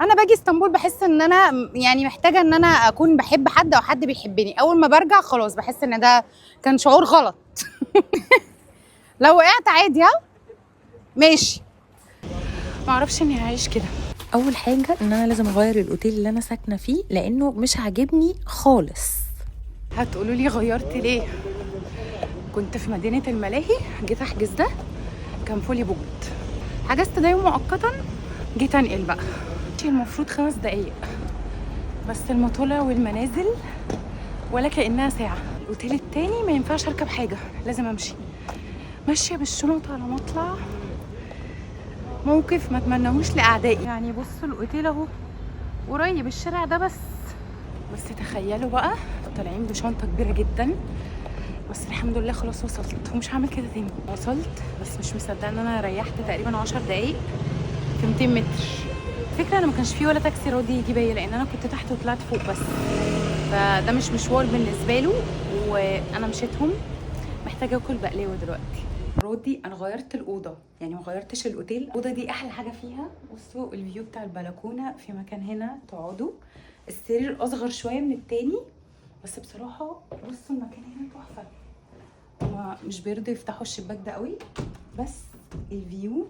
انا باجي اسطنبول بحس ان انا يعني محتاجه ان انا اكون بحب حد او حد بيحبني. اول ما برجع خلاص بحس ان ده كان شعور غلط. لو وقعت عادي ها ماشي. ما اعرفش اني هعيش كده. اول حاجه ان انا لازم اغير الاوتيل اللي انا ساكنه فيه لانه مش عاجبني خالص. هتقولوا لي غيرت ليه؟ كنت في مدينه الملاهي، جيت احجز ده كان فولي بوكت، حجزت ده يوم مؤقتا، جيت انقل بقى. المفروض 5 دقايق بس المطالع والمنازل ولا كأنها ساعة. الأوتيل التاني ما ينفعش أركب حاجة، لازم أمشي ماشية بالشنط على مطلع. موقف ما اتمنهوش لأعدائي. يعني بصوا الأوتيل أهو قريب الشارع ده بس تخيلوا بقى طالعين بشنطة كبيرة جدا. بس الحمد لله خلاص وصلت ومش هعمل كده تاني. وصلت بس مش مصدقة ان انا ريحت تقريبا 10 دقايق في 200 متر. الفكرة انا ما كانش فيه ولا تاكسي راضي يجي بيا لان انا كنت تحت وطلعت فوق بس، فده مش مشوار بالنسبة له. وانا مشيتهم محتاجة اكل بقلاوة دلوقتي. راضي انا غيرت الأوضة، يعني ما غيرتش الأوتيل. الأوضة دي احلى حاجة فيها. بصوا الفيو بتاع البلكونة، في مكان هنا تقعدوا، السرير اصغر شوية من التاني بس بصراحة بصوا المكان هنا تحفة. هما مش بيرضوا يفتحوا الشباك ده قوي بس الفيو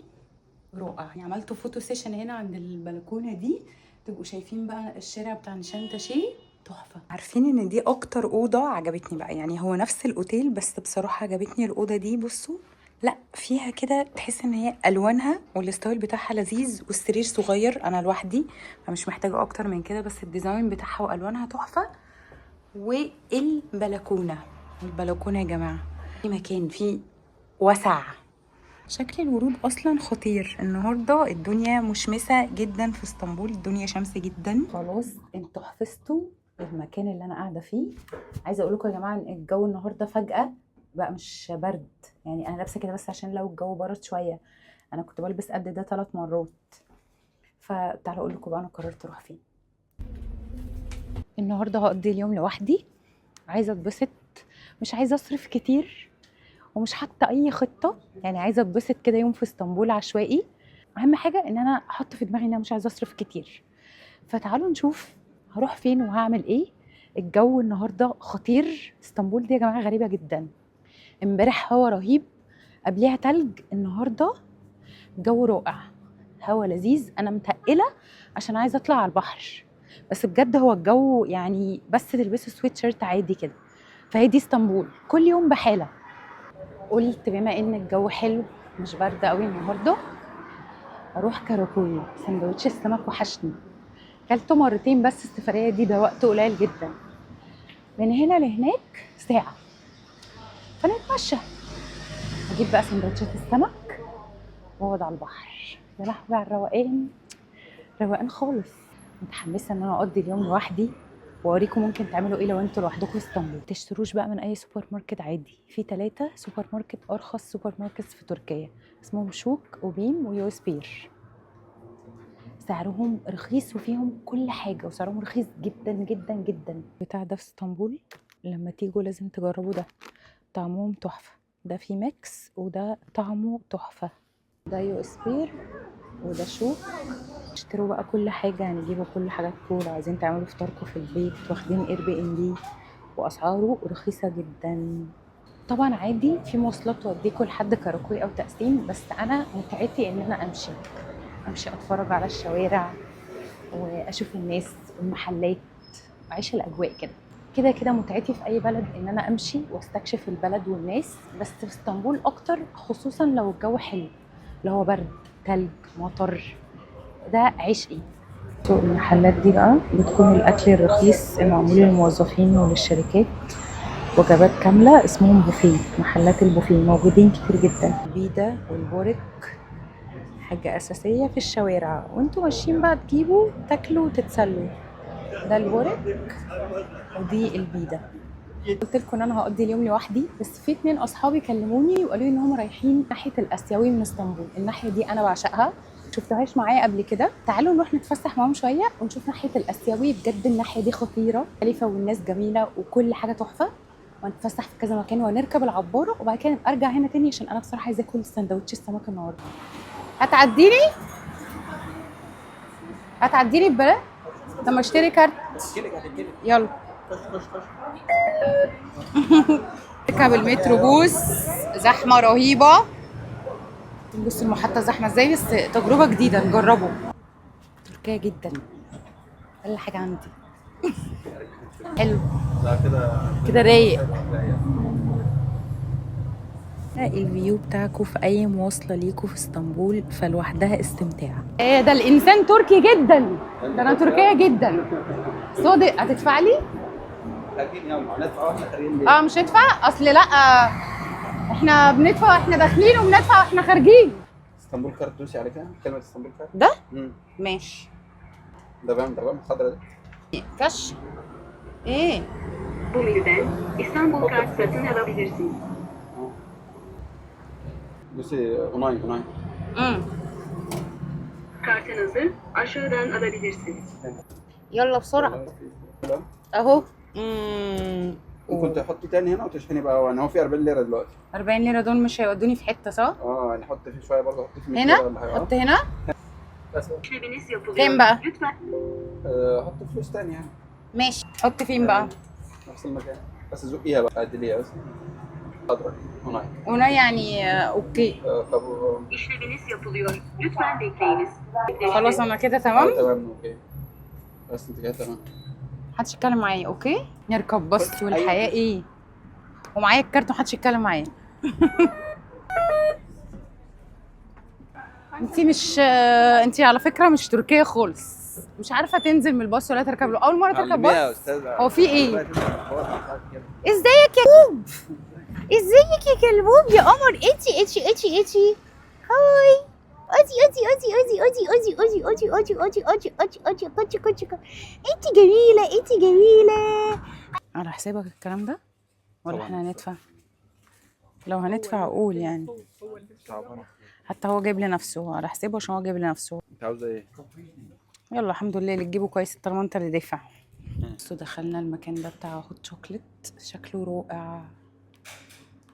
رائع. يعني عملتوا فوتو سيشن هنا عند البلكونه دي، تبقوا شايفين بقى الشارع بتاع نشانتاشي تحفه. عارفين ان دي اكتر اوضه عجبتني بقى، يعني هو نفس الاوتيل بس بصراحه عجبتني الاوضه دي. بصوا لا فيها كده تحس ان هي الوانها والستايل بتاعها لذيذ والسرير صغير، انا لوحدي فمش محتاجه اكتر من كده، بس الديزاين بتاعها والوانها تحفه. البلكونه يا جماعه في مكان فيه وسع. شكل الورود اصلا خطير. النهارده الدنيا مشمسه جدا في اسطنبول، الدنيا شمس جدا. خلاص انتوا حفظتوا المكان اللي انا قاعده فيه. عايزه اقول لكم يا جماعه ان الجو النهارده فجاه بقى مش برد، يعني انا لابسه كده بس عشان لو الجو برد شويه. انا كنت بلبس قد ده 3 مرات. فتعالوا اقول لكم بقى انا قررت اروح فين. النهارده هقضي اليوم لوحدي، عايزه اتبسط، مش عايزه اصرف كتير ومش حاطه اي خطه، يعني عايزه اتبسط كده يوم في اسطنبول عشوائي. اهم حاجه ان انا احط في دماغي ان انا مش عايزه اصرف كتير. فتعالوا نشوف هروح فين وهعمل ايه. الجو النهارده خطير. اسطنبول دي يا جماعه غريبه جدا. امبارح هوا رهيب، قبليها تلج، النهارده جو رائع، هوا لذيذ. انا متقله عشان عايزه اطلع على البحر، بس بجد هو الجو يعني بس تلبسي سويت شيرت عادي كده. فهي دي اسطنبول كل يوم بحاله. قلت بما ان الجو حلو مش برد قوي النهارده اروح كاراكوي. سندوتش السمك وحشني، كلته مرتين بس السفريه دي، ده وقت قليل جدا. من هنا لهناك ساعه، فنتمشى اجيب بقى سندوتشات السمك واقعد على البحر. يا لهوي على الروقان، روقان خالص. متحمسه ان انا اقضي اليوم لوحدي واوريكم ممكن تعملوا ايه لو انتوا لوحدكم في اسطنبول. تشتروش بقى من اي سوبر ماركت عادي، في 3 سوبر ماركت ارخص سوبر ماركتس في تركيا اسمهم شوك وبيم ويوس بير. سعرهم رخيص وفيهم كل حاجه وسعرهم رخيص جدا جدا جدا. بتاع ده في اسطنبول لما تيجوا لازم تجربوا ده، طعمهم تحفه. ده في ميكس وده طعمه تحفه. ده يو اس بير وده شوك. اشتروا بقى كل حاجه، يعني جيبوا كل حاجاتكم لو عايزين تعملوا فطاركم في البيت، واخدين اير بي ان بي واسعاره رخيصه جدا. طبعا عادي في مواصلات توديكوا لحد كاراكوي او تقسيم، بس انا متعتي ان انا امشي اتفرج على الشوارع واشوف الناس والمحلات واعيش الاجواء كده. كده كده متعتي في اي بلد ان انا امشي واستكشف البلد والناس، بس في اسطنبول اكتر خصوصا لو الجو حلو، اللي هو برد تلج مطر، ده عشقي. سوق المحلات دي بقى بتكون الاكل الرخيص المعمول للموظفين وللشركات، وجبات كامله اسمهم بوفيه. محلات البوفيه موجودين كتير جدا. البيدا والبورك حاجه اساسيه في الشوارع، وانتوا ماشيين بقى تجيبوا تاكلوا وتتسلوا. ده البورك ودي البيدا. قلت لكم ان انا هقضي اليوم لوحدي، بس في 2 اصحابي كلموني وقالوا لي ان هم رايحين ناحيه الاسيوي من اسطنبول. الناحيه دي انا بعشقها، شفتوهاش معايا قبل كده. تعالوا نروح نتفسح معاهم شويه ونشوف ناحيه الاسيوي. بجد الناحيه دي خطيره خليفه والناس جميله وكل حاجه تحفه، ونتفسح في كذا مكان ونركب العباره وبعد كده ارجع هنا تاني عشان انا بصراحه عايزه اكل سندوتش السمك النهارده. هتعديني؟ هتعديني ببلاش؟ طب ما اشتري كارت. يلا اركب المتروبوس، زحمه رهيبه. بص المحطه زحمه ازاي، بس تجربه جديده نجربه. تركيا جدا، اقل حاجه عندي. حلو كده رايق. الفيو بتاعكم في اي مواصله ليكوا في اسطنبول فلوحدها استمتاع. ايه ده، الانسان تركي جدا، ده انا تركيه جدا. صادق هتدفع لي؟ اه مش هدفع، اصل لا احنا بندفع واحنا داخلين وبندفع واحنا خارجين. اسطنبول كارت دوسي على كده، كلمة اسطنبول كارت. ده ماشي. ده بقى الخضرا ده. كاش ايه؟ Bu menüden İstanbul kart satın alabilirsiniz. دوسي اوناين. Kartınızı aşağıdan alabilirsiniz. يلا بسرعه اهو. ممكن تحطي تاني هنا وتشحني بقى، يعني هو في 40 ليرة دلوقتي. 40 ليره دول مش هيودوني في حته صح؟ يعني حط فيه شوية برضه، حط فيه 100 هنا ليرة ولا حاجة. حط هنا. İşleminiz yapılıyor. كام بقى؟ Lütfen حط فلوس تاني يعني. ماشي، حط فين بقى؟ نفس المكان، بس زقيها بقى، عدليها بس. خضرا اوناين. هنا يعني اوكي. طب işleminiz yapılıyor. Lütfen bekleyiniz. خلاص انا كده تمام. تمام اوكي. بس انت كده تمام. محدش يتكلم معايا اوكي؟ نركب باص والحياه ايه؟ ومعايا الكارت ومحدش يتكلم معايا. انتي مش انتي على فكره مش تركيه خالص، مش عارفه تنزل من الباص ولا تركب له. اول مره تركب باص. هو في ايه؟ ازيك يا كلبوب؟ ازيك يا كلبوب يا قمر؟ اتي هاي. اوتي. انتي جميله. على حسابك الكلام ده ولا احنا هندفع؟ لو هندفع اقول يعني. حتى هو جايب لنفسه على حسابه عشان هو جايب لنفسه. انت عاوزه ايه؟ يلا الحمد لله اللي تجيبه كويس طالما انت اللي دافع. بصوا دخلنا المكان ده بتاع هوت شوكليت، شكله رائع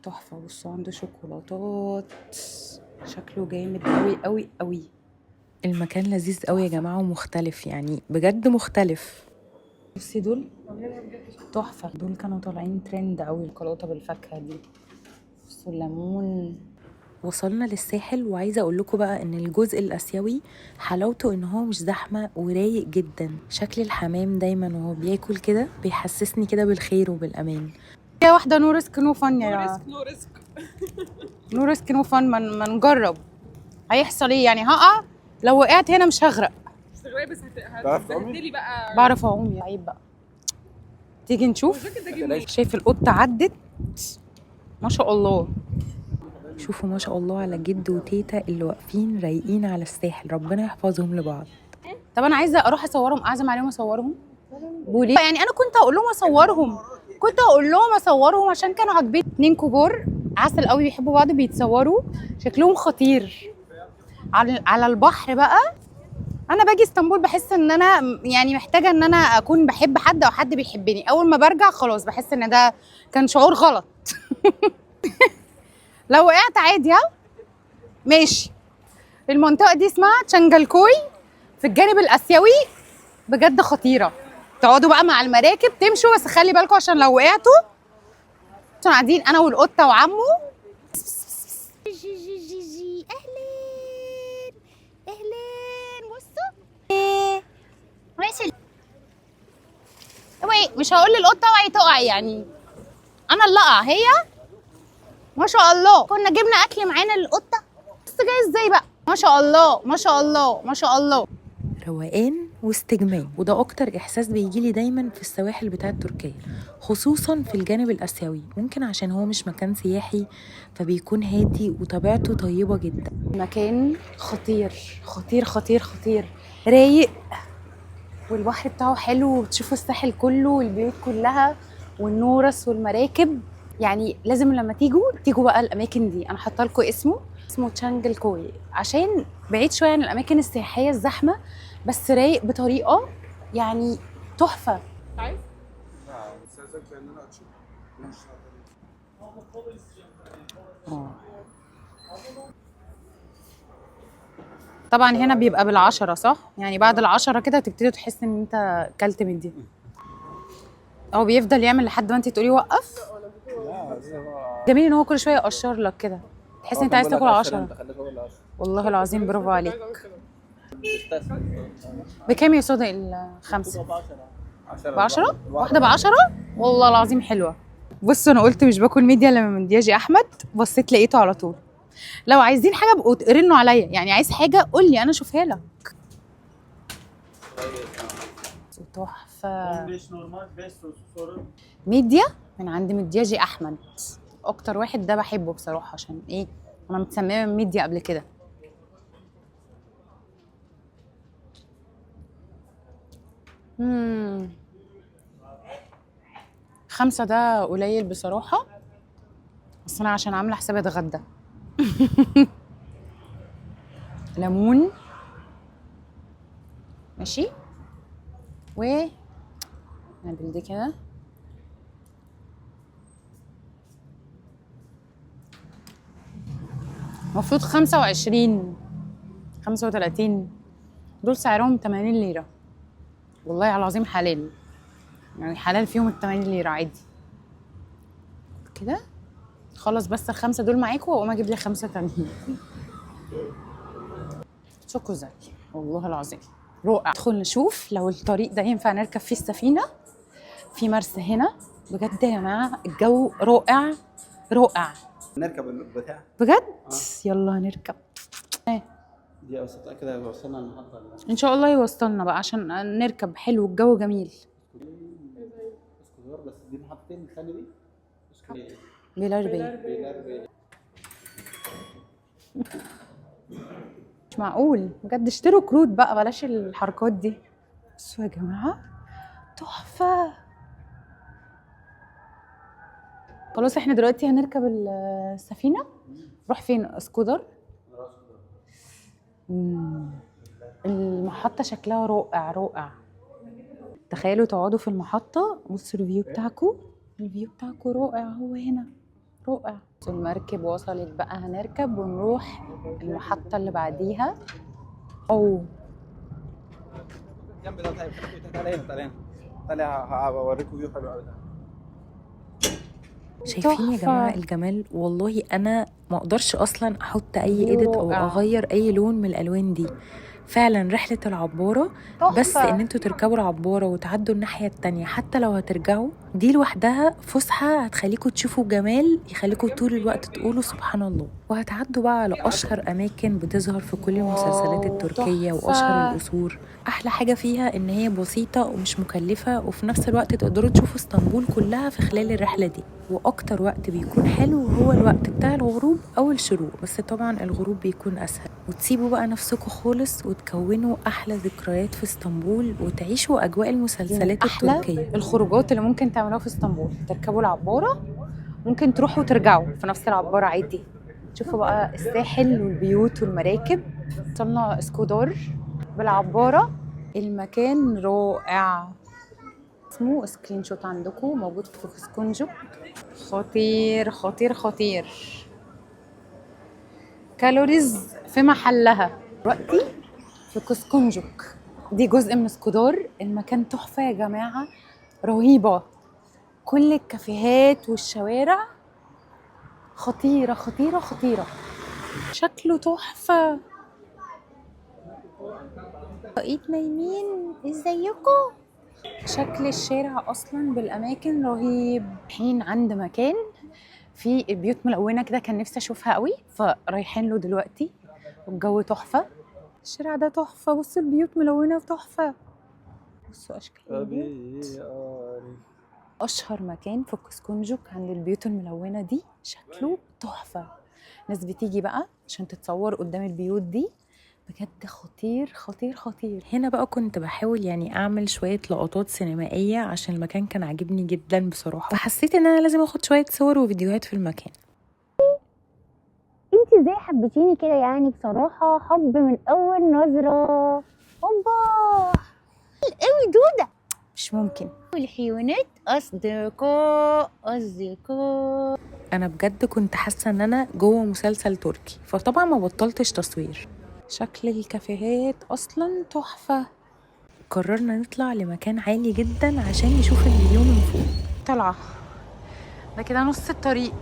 تحفه. بصوا عنده شوكولاتات، شكله جامد قوي قوي قوي. المكان لذيذ قوي يا جماعه ومختلف، يعني بجد مختلف. بصي دول تحفه، دول كانوا طالعين ترند قوي، الشوكولاته بالفاكهه دي. بصوا الليمون. وصلنا للساحل، وعايزه اقول لكم بقى ان الجزء الاسيوي حلاوته ان هو مش زحمه ورايق جدا. شكل الحمام دايما وهو بياكل كده بيحسسني كده بالخير وبالامان. يا واحده نو ريسك نو فن يا نو ريسك نو فن. ما نجرب، هيحصل ايه يعني؟ هقع، لو وقعت هنا مش هغرق. بس هتبهدلي بقى. بعرف اعوم يا عيب بقى. تيجي نشوف. شايف القطه عدت ما شاء الله. شوفوا ما شاء الله على جد وتيتا اللي واقفين رايقين على الساحل، ربنا يحفظهم لبعض. طب انا عايزه اروح اصورهم، اعزم عليهم اصورهم. بولي يعني انا كنت هقول لهم اصورهم، عشان كانوا عاجبين. 2 كبار عسل قوي بيحبوا بعض بيتصوروا، شكلهم خطير على البحر بقى. انا باجي اسطنبول بحس ان انا يعني محتاجه ان انا اكون بحب حد او حد بيحبني. اول ما برجع خلاص بحس ان ده كان شعور غلط. لو وقعت عادي ها ماشي. المنطقه دي اسمها تشانجلكوي في الجانب الاسيوي، بجد خطيره. تقعدوا بقى مع المراكب تمشوا، بس خلي بالكم عشان لو وقعتوا. احنا قاعدين انا والقطه وعمو. اهلا بصوا ماشي. اوعي، مش هقول للقطه اوعي تقعي يعني، انا اللي اقع هي. ما شاء الله كنا جبنا اكل معانا للقطه. بص جاي ازاي بقى، ما شاء الله ما شاء الله ما شاء الله. روقان واستجمام، وده اكتر احساس بيجيلي دايما في السواحل بتاعت تركيا، خصوصا في الجانب الاسيوي. ممكن عشان هو مش مكان سياحي فبيكون هادي وطبيعته طيبه جدا. مكان خطير خطير خطير خطير، رايق، والبحر بتاعه حلو، وتشوفوا الساحل كله والبيوت كلها والنورس والمراكب. يعني لازم لما تيجوا بقى الاماكن دي. انا حاطه لكم اسمه تشانجلكوي عشان بعيد شويه عن الاماكن السياحيه الزحمه، بس رايق بطريقه يعني تحفه. عايز؟ طبعا هنا بيبقى بالعشرة صح؟ يعني بعد العشرة كده تبتدي تحس ان انت كلت من دي. هو بيفضل يعمل لحد ما انت تقولي وقف. جميل ان هو كل شويه يقشر لك كده، تحس ان انت عايز تاكل 10. والله العظيم برافو عليك. بكام يا صادق الخمسه؟ ب10؟ واحده ب10؟ والله العظيم حلوه. بصوا انا قلت مش باكل ميديا لما من دياجي احمد، بصيت لقيته على طول. لو عايزين حاجه بقوا رنوا عليا، يعني عايز حاجه قول لي انا اشوفها لك. تحفه. ميديا من عند مدياجي احمد، اكتر واحد ده بحبه بصراحه. عشان ايه؟ انا متسميه من ميديا قبل كده. خمسة ده قليل بصراحه، بس انا عشان عامله حسابي اتغدى. ليمون ماشي، و نعمل دي كده. المفروض 25 35 دول سعرهم 80 ليرة. والله العظيم حلال، يعني حلال فيهم ال 80 ليرة عادي كده. خلص بس ال5 دول معاكم واقوم اجيب لي 5 تانيين. شوكوزاي والله العظيم رائع. ندخل نشوف لو الطريق ده ينفع نركب فيه السفينة في مرسى هنا. بجد يا جماعة الجو رائع رائع. نركب البتاع بجد؟ يلا هنركب. دي اوسط كده يوصلنا المحطه ان شاء الله يوصلنا بقى عشان نركب. حلو الجو جميل. بس دي محطتين الثانيه دي بيلار. مش معقول بجد. اشتروا كروت بقى بلاش الحركات دي. بصوا يا جماعه تحفه. خلاص احنا دلوقتي هنركب السفينه. نروح فين؟ سكودر. المحطه شكلها رائع رائع. تخيلوا تقعدوا في المحطه. بصوا الفيو بتاعكم. الفيو بتاعكم رائع. هو هنا رائع. المركب وصلت بقى، هنركب ونروح المحطه اللي بعديها. جنب ده. طيب تعالى هوريكم فيو حلو قوي. شايفين يا جماعه الجمال؟ والله انا ما اقدرش اصلا احط اي ايديت او اغير اي لون من الالوان دي. فعلا رحله العباره تحفة. بس ان انتوا تركبوا العباره وتعدوا الناحيه التانية، حتى لو هترجعوا دي لوحدها فسحه هتخليكم تشوفوا جمال، يخليكم طول الوقت تقولوا سبحان الله. وهتعدوا بقى على اشهر اماكن بتظهر في كل المسلسلات التركيه واشهر القصور. احلى حاجه فيها ان هي بسيطه ومش مكلفه، وفي نفس الوقت تقدروا تشوفوا اسطنبول كلها في خلال الرحله دي. واكتر وقت بيكون حلو هو الوقت بتاع الغروب او الشروق، بس طبعا الغروب بيكون اسهل. وتسيبوا بقى نفسكم خالص وتكونوا احلى ذكريات في اسطنبول وتعيشوا اجواء المسلسلات التركيه. الخروجات اللي ممكن تعملوها في اسطنبول، تركبوا العباره، ممكن تروحوا وترجعوا في نفس العباره عادي. تشوفوا بقى الساحل والبيوت والمراكب. وصلنا اسكودار بالعباره. المكان رائع. اسمه سكرين شوت عندكم موجود في كسكونجوك. خطير خطير خطير. كالوريز في محلها. دلوقتي في كسكونجوك، دي جزء من اسكودار. المكان تحفه يا جماعه رهيبه. كل الكافيهات والشوارع خطيره خطيره خطيره. شكله تحفه. بقيت نايمين ازيكم. شكل الشارع اصلا بالاماكن رهيب. الحين عند مكان في بيوت ملونه كده كان نفسي اشوفها قوي، فرايحين له دلوقتي. والجو تحفه. الشارع ده تحفه. بصوا البيوت ملونه تحفه. بصوا اشكال البيوت. اشهر مكان في كسكونجوك عند البيوت الملونه دي. شكله تحفه. ناس بتيجي بقى عشان تتصور قدام البيوت دي. بجد خطير خطير خطير. هنا بقى كنت بحاول يعني اعمل شويه لقطات سينمائيه عشان المكان كان عاجبني جدا بصراحه، فحسيت ان انا لازم اخد شويه صور وفيديوهات في المكان. انت ازاي حبيتيني كده؟ يعني بصراحه حب من اول نظره. اوبا قوي دوده. مش ممكن. والحيوانات اصدقاء. انا بجد كنت حاسه ان انا جوه مسلسل تركي، فطبعا ما بطلتش تصوير. شكل الكافيهات اصلا تحفة. قررنا نطلع لمكان عالي جدا عشان نشوف الفيو من فوق. طلعة ده كده نص الطريق،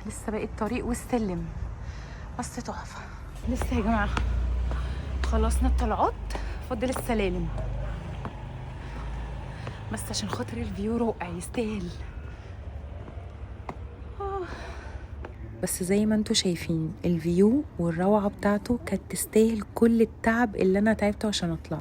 لسه باقي الطريق والسلم بس تحفة. لسه يا جماعة خلصنا الطلعات، فاضل السلالم بس عشان خاطر الفيو رائع يستاهل. بس زي ما انتوا شايفين الفيو والروعة بتاعته كانت تستاهل كل التعب اللي انا تعبته عشان اطلع.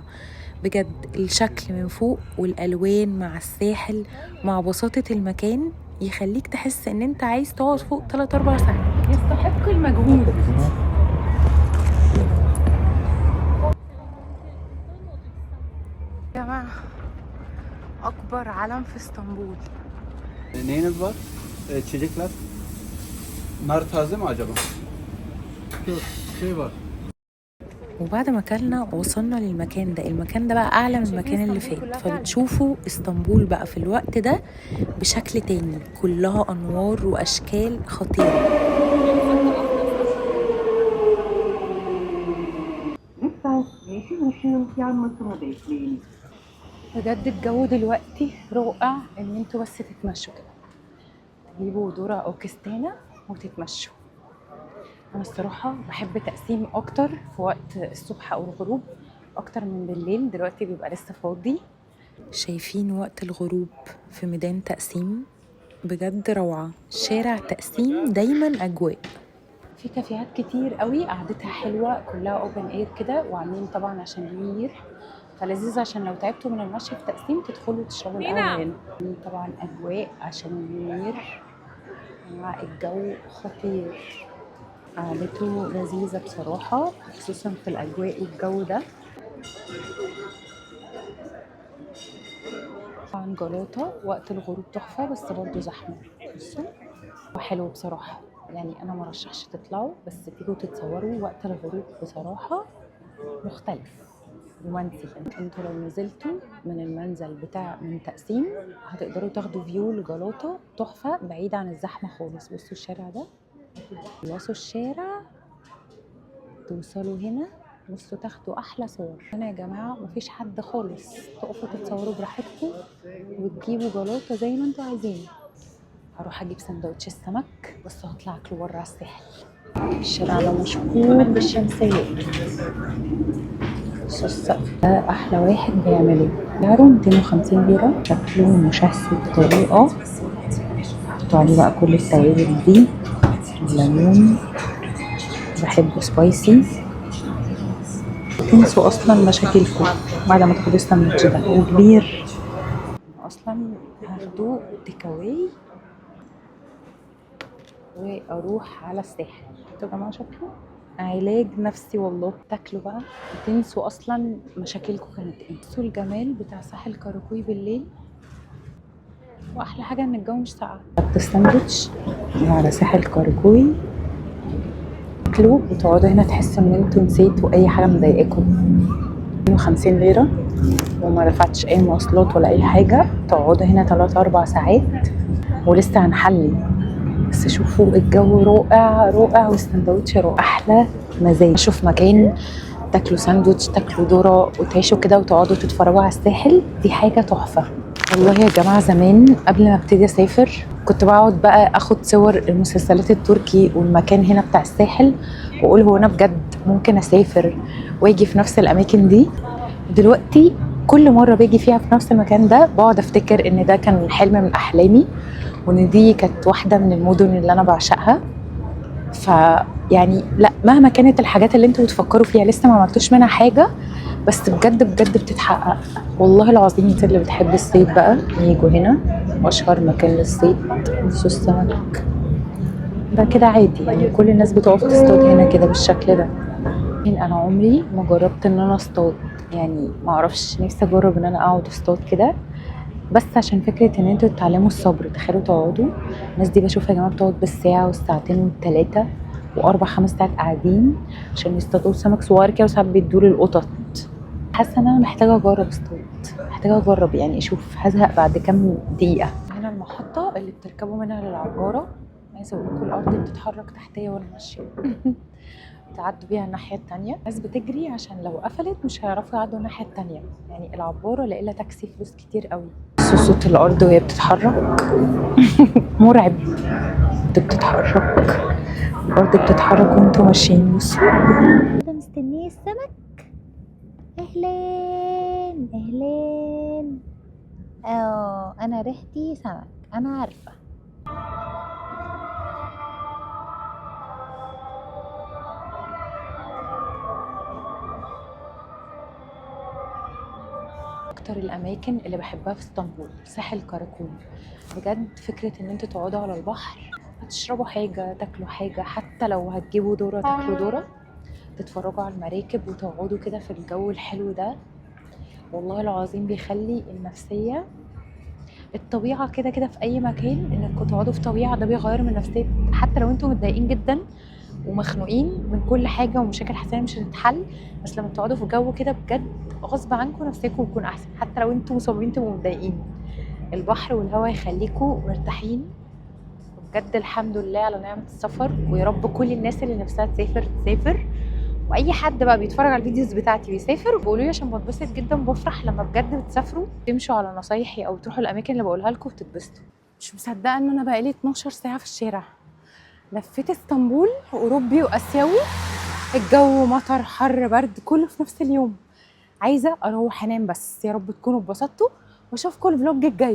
بجد الشكل من فوق والالوان مع الساحل مع بساطة المكان يخليك تحس ان انت عايز تقعد فوق 3-4 ساعات. يستحق المجهود. يا جماعة اكبر علم في اسطنبول. Neyiniz var? İçecekler. Nar taze mi acaba? Yok, şey var. وبعد ما اكلنا وصلنا للمكان ده. المكان ده بقى اعلى من المكان اللي فات، فبتشوفوا اسطنبول بقى في الوقت ده بشكل تاني، كلها انوار واشكال خطيره. بجد الجو دلوقتي رائع ان انتوا بس تتمشوا كده، تجيبوا ذرة او كستانة وتتمشوا. انا الصراحة بحب تقسيم اكتر في وقت الصبح او الغروب اكتر من بالليل، دلوقتي بيبقى لسه فاضي. شايفين وقت الغروب في ميدان تقسيم بجد روعة. شارع تقسيم دايما اجواء. في كافيهات كتير قوي قعدتها حلوة كلها اوبن اير كده، وعاملين طبعا عشان النير فلذيذ، عشان لو تعبتوا من المشي في تقسيم تدخلوا تشربوا القهوة هنا. طبعا اجواء عشان النير مع الجو خطير، قعدته لذيذة بصراحة خصوصا في الأجواء والجو ده. طبعا جلاطة وقت الغروب تحفة بس برضو زحمة، بصوا وحلو بصراحة. يعني أنا مرشحش تطلعوا بس تيجوا تتصوروا وقت الغروب، بصراحة مختلف رومانسي. انتوا لو نزلتوا من المنزل من تقسيم هتقدروا تاخدوا فيو لجلاطة تحفة بعيد عن الزحمة خالص. بصوا الشارع ده، خلصوا الشارع توصلوا هنا، بصوا تاخدوا احلى صور. هنا يا جماعه مفيش حد خالص، تقفوا تتصوروا براحتكم وتجيبوا جلاطه زي ما انتوا عايزين. هروح اجيب سندوتش السمك بس هطلع اكله بره على الساحل. الشارع ده مشهور بالشمسيه. بصوا السقف ده احلى واحد بيعمله، سعره 250 ليره. شكله مشهي بطريقه، حطوا عليه بقى كل التوابل دي، الليمون بحبه سبايسي. تنسوا اصلا مشاكلكم بعد ما تاخدوا الساندوتش ده وكبير. اصلا هاخدوه تيك اواي واروح على الساحل. انتوا يا جماعه شكله علاج نفسي والله. تاكلوا بقى تنسوا اصلا مشاكلكم كانت ايه. بصوا الجمال بتاع ساحل كاراكوي بالليل، واحلى حاجه ان الجو مش ساقع. خدت الساندوتش على ساحل كاراكوي، تاكلوا وتقعدوا هنا تحسوا ان انتوا نسيتوا اي حاجه مضايقاكم. 250 ليره وما دفعتش اي مواصلات ولا اي حاجه. تقعدوا هنا 3-4 ساعات ولسه هنحلي. بس شوفوا الجو رائع رائع والساندوتش رائع، احلى مزاج. شوف مكان تاكلوا ساندوتش تاكلوا ذره وتعيشوا كده وتقعدوا تتفرجوا على الساحل، دي حاجه تحفه والله يا جماعه. زمان قبل ما ابتدي اسافر كنت بقعد بقى اخد صور المسلسلات التركي والمكان هنا بتاع الساحل واقول هو انا بجد ممكن اسافر واجي في نفس الاماكن دي. دلوقتي كل مره باجي فيها في نفس المكان ده بقعد افتكر ان ده كان حلم من احلامي، وان دي كانت واحده من المدن اللي انا بعشقها. فيعني لا، مهما كانت الحاجات اللي انتوا بتفكروا فيها لسه ما عملتوش منها حاجه، بس بجد بجد بتتحقق والله العظيم. انت اللي بتحب الصيد بقى ييجوا هنا، اشهر مكان للصيد. بصوا السمك ده كده عادي، يعني كل الناس بتقف تصطاد هنا كده بالشكل ده. انا عمري ما جربت ان انا اصطاد، يعني ما اعرفش، نفسي اجرب ان انا اقعد اصطاد كده، بس عشان فكره ان انتوا تتعلموا الصبر. تخيلوا تقعدوا، الناس دي بشوفها يا جماعه بتقعد بالساعه والساعتين والثلاثه و4-5 ساعات قاعدين عشان يصطادوا سمك صغير كده، وساعات بيدوا للقطط. حاسه ان انا محتاجه اجرب اصطاد، محتاجه اجرب يعني اشوف هزهق بعد كام دقيقه. هنا المحطه اللي بتركبوا منها للعباره. عايزه اقول لكم الارض بتتحرك تحتيه وانا ماشيه. تعدوا بيها الناحيه التانية. الناس بتجري عشان لو قفلت مش هيعرفوا يعدوا الناحيه التانية، يعني العباره لاقي لها تاكسي فلوس كتير قوي. صوت الارض وهي بتتحرك مرعب. بتتحرك الارض بتتحرك وانتوا ماشيين. بصوا كده مستنيه السمك. اهلين اهلين. انا ريحتي سمك، انا عارفه. اكتر الاماكن اللي بحبها في اسطنبول ساحل كراكون. بجد فكره ان انتوا تقعدوا على البحر، تشربوا حاجه، تاكلوا حاجه، حتى لو هتجيبوا ذره تاكلوا ذره، تتفرجوا على المراكب وتقعدوا كده في الجو الحلو ده، والله العظيم بيخلي النفسيه. الطبيعه كده كده في اي مكان، انكم تقعدوا في طبيعه ده بيغير من نفسيه، حتى لو انتوا متضايقين جدا ومخنوقين من كل حاجه ومشاكل حاسين مش هتتحل، بس لما تقعدوا في جو كده بجد غصب عنكم نفسيكم بتكون احسن، حتى لو انتوا مصابين تبقوا متضايقين. البحر والهواء يخليكم مرتاحين. بجد الحمد لله على نعمه السفر، ويا رب كل الناس اللي نفسها تسافر تسافر، واي حد بقى بيتفرج على الفيديوز بتاعتي بيسافر بيقولوا لي، عشان بتبسط جدا بفرح لما بجد بتسافروا تمشوا على نصايحي او تروحوا الاماكن اللي بقولها لكم وتتبسطوا. مش مصدقه ان انا بقالي 12 ساعه في الشارع، لفيت اسطنبول اوروبي واسيوي، الجو مطر حر برد كله في نفس اليوم. عايزه اروح انام بس. يا رب تكونوا اتبسطتوا واشوفكم الفلوج الجاي.